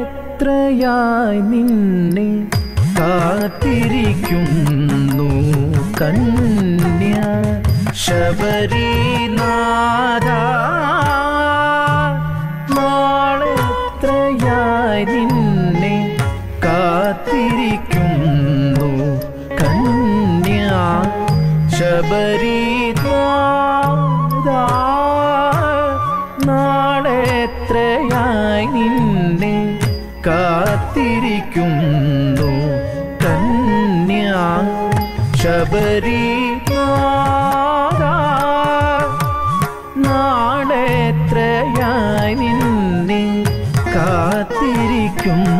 നാളെത്രയായി നിന്നെ കാത്തിരിക്കുന്നു കന്യ ശബരിനാഥ. നാളെത്രയായി നിന്നെ കാത്തിരിക്കുന്നു കന്യ ശബരിനാഥ. നാളെത്രയായി നിന്നെ കാത്തിരിക്കുന്നു കന്യ ശബരിനാഥ. നാളെത്രയായി നിന്നെ കാത്തിരിക്കുന്നു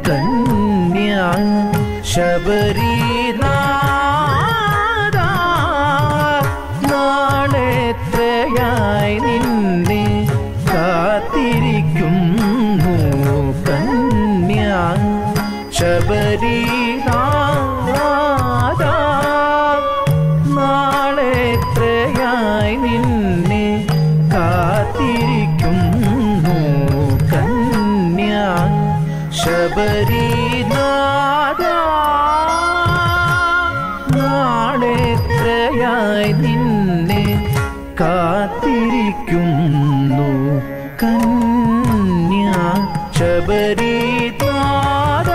കന്യ ശബരിനാഥ. നാളെത്രയായി നിന്നെ കാത്തിരിക്കുന്നു കന്യ ശബരിനാഥ. നാളെത്രയായി നിന്നെ കാത്തിരിക്കുന്നു കന്യ ശബരിനാഥ. നാളെത്രയായി നിന്നെ കാത്തിരിക്കുന്നു കന്യ ശബരിനാഥ.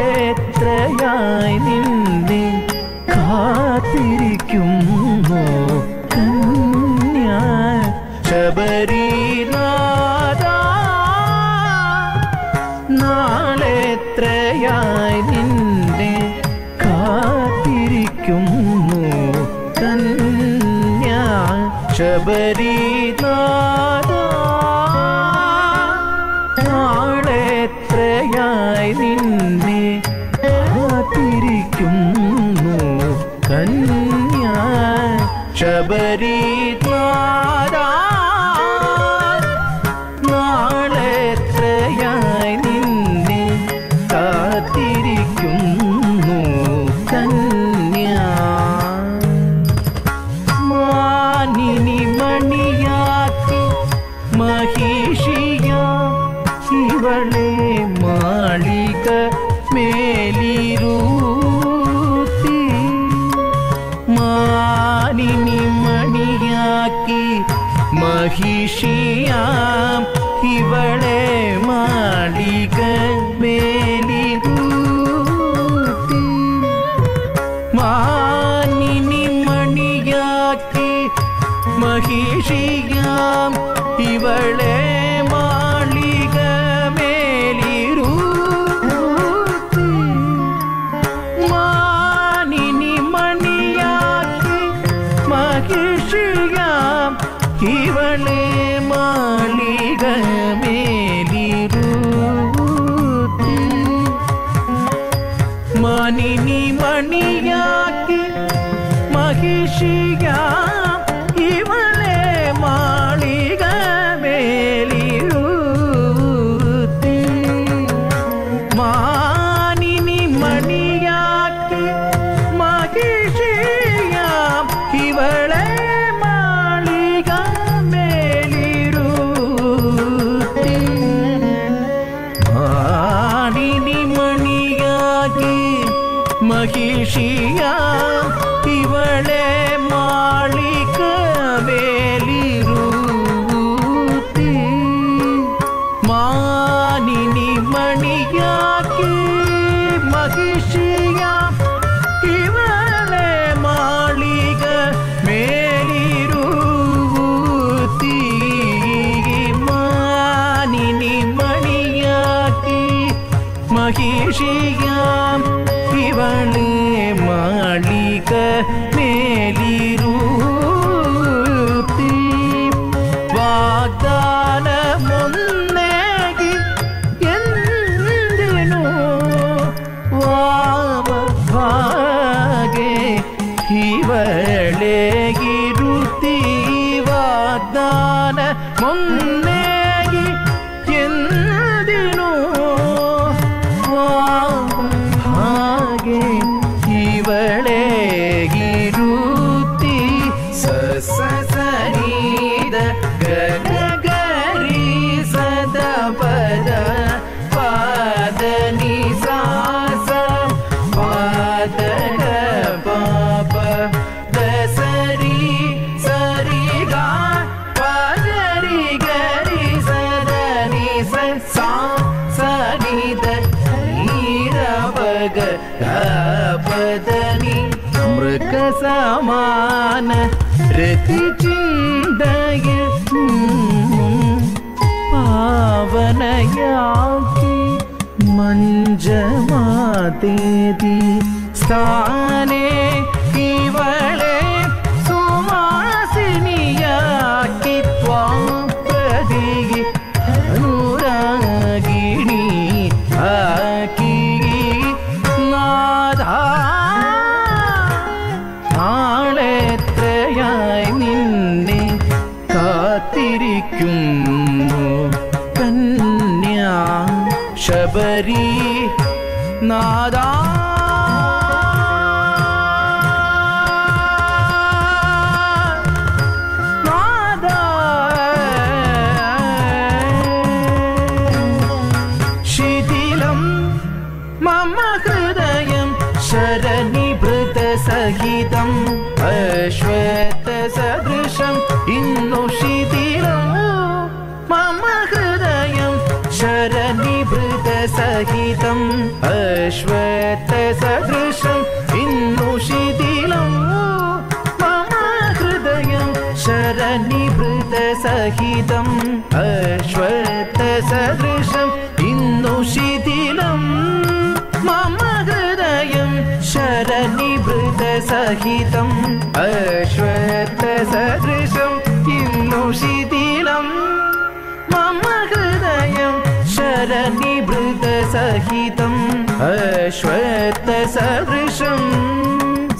നാളെത്രയായി നിന്നെ കാത്തിരിക്കുന്നു കന്യ ശബരിനാഥ. നാളെത്രയായി നിന്നെ കാത്തിരിക്കുന്നു കന്യ ശബരിനാഥ. നാളെത്രയായി നിന്നെ കാത്തിരിക്കുന്നു കന്യ ശബരിനാഥ. നാളെത്രയായി നിന്നെ കാത്തിരിക്കുന്നു കന്യ. മാനിനി മണിയാക്കി മഹിഷിയ ഇവളെ മാളിക മേലിരുത്തി. മാനിനി മണിയാക്കി മഹിഷിയാം ഇവളെ മാളിക മേലിരുത്തി. മാനിനി മണിയാക്കി മഹിഷിയാം ഇവളെ മാളിക മേലിരുത്തി. മാനിനി മണിയാക്കി മഹിഷിയാം ഇവളെ മാളിക മേലിരുത്തി. മാനിനി മണിയാക്കി മഹിഷിയാം ഇവളെ മാളിക മേലിരുത്തി. മാനിനി മണിയാക്കി മഹിഷിയാം ഇവളെ മാളിക മേലിരുത്തി. മാനിനി മണിയാക്കി മഹിഷിയാം ഇവളെ മാളിക മേലിരുത്തി. മാനിനി മണിയാക്കി മഹിഷിയാം ഇവളെ മാളിക മേലിരുത്തി. മാനിനി മണിയാക്കി മഹിഷിയാം ഇവളെ മാളിക മേലിരുത്തി. വാഗ്ദാനമൊന്നേകി എന്തിനു വാവ ಗಪದನಿ ಮೃಗ ಸಮಾನ ರತಿ ಚಿಂದಯ ಪಾವನಯಾಗಿ ಮಂಜಮಾದೇದಿ ಸ್ಥಾನೇ ಇವಳೆ ಸುವಾಸಿನಿಯಾಗಿ ತ್ವಾಪದಿಗೆ ಅನುರಾಗಿಣಿ ಆಕಿ നാദാ നാളെത്രയായി നിന്നെ കാത്തിരിക്കുന്നു കന്യാ ശബരി നാദാ സഹിതം അശ്വത്ഥ സദൃശം ഇന്നു ശിഥിലം മമ ഹൃദയം ശരനിഭൃത സഹിതം അശ്വത്ഥ സദൃശം ഇന്നു ശിഥിലം മമ ഹൃദയം ശരനിഭൃത സഹിതം അശ്വത്ഥ സദൃശം ഇന്നു ശിഥിലം മമ ഹൃദയം ശരനിഭൃത സഹിതം അശ്വത്ഥ സദൃശം ഇന്നു ശിഥിലം മമ ഹൃദയം ശരനിഭൃത സഹിതം അശ്വത്ഥ സദൃശം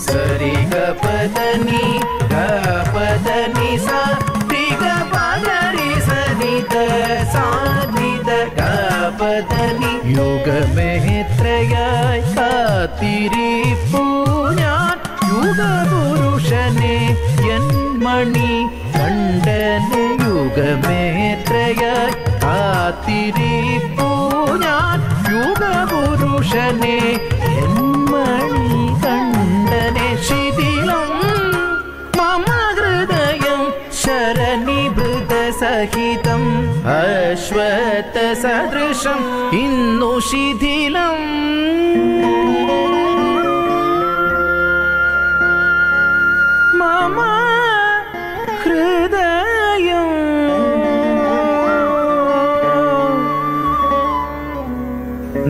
സരി ഗപദനി ഗപദനി സരി ഗപദനി സനിത സാനിത ഗപദനി യുഗമേത്രയായി കാത്തിരിപ്പു ഞാൻ യുഗപുരുഷനെ എൻ മണി കണ്ടനെ യുഗമേത്രയായി കാത്തിരിപ്പു ഞാൻ യുഗപുരുഷനെ എൻ മണി കണ്ടനെ ശിഥിലം മമ ഹൃദയം ശരനിഭൃത സഹിതം അശ്വത്ഥ സദൃശം ഇന്നു ശിഥിലം മമ ഹൃദയം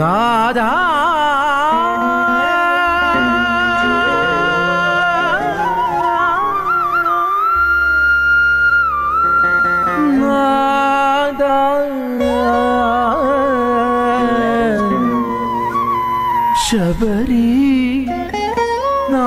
നാദാ ശബരി നാ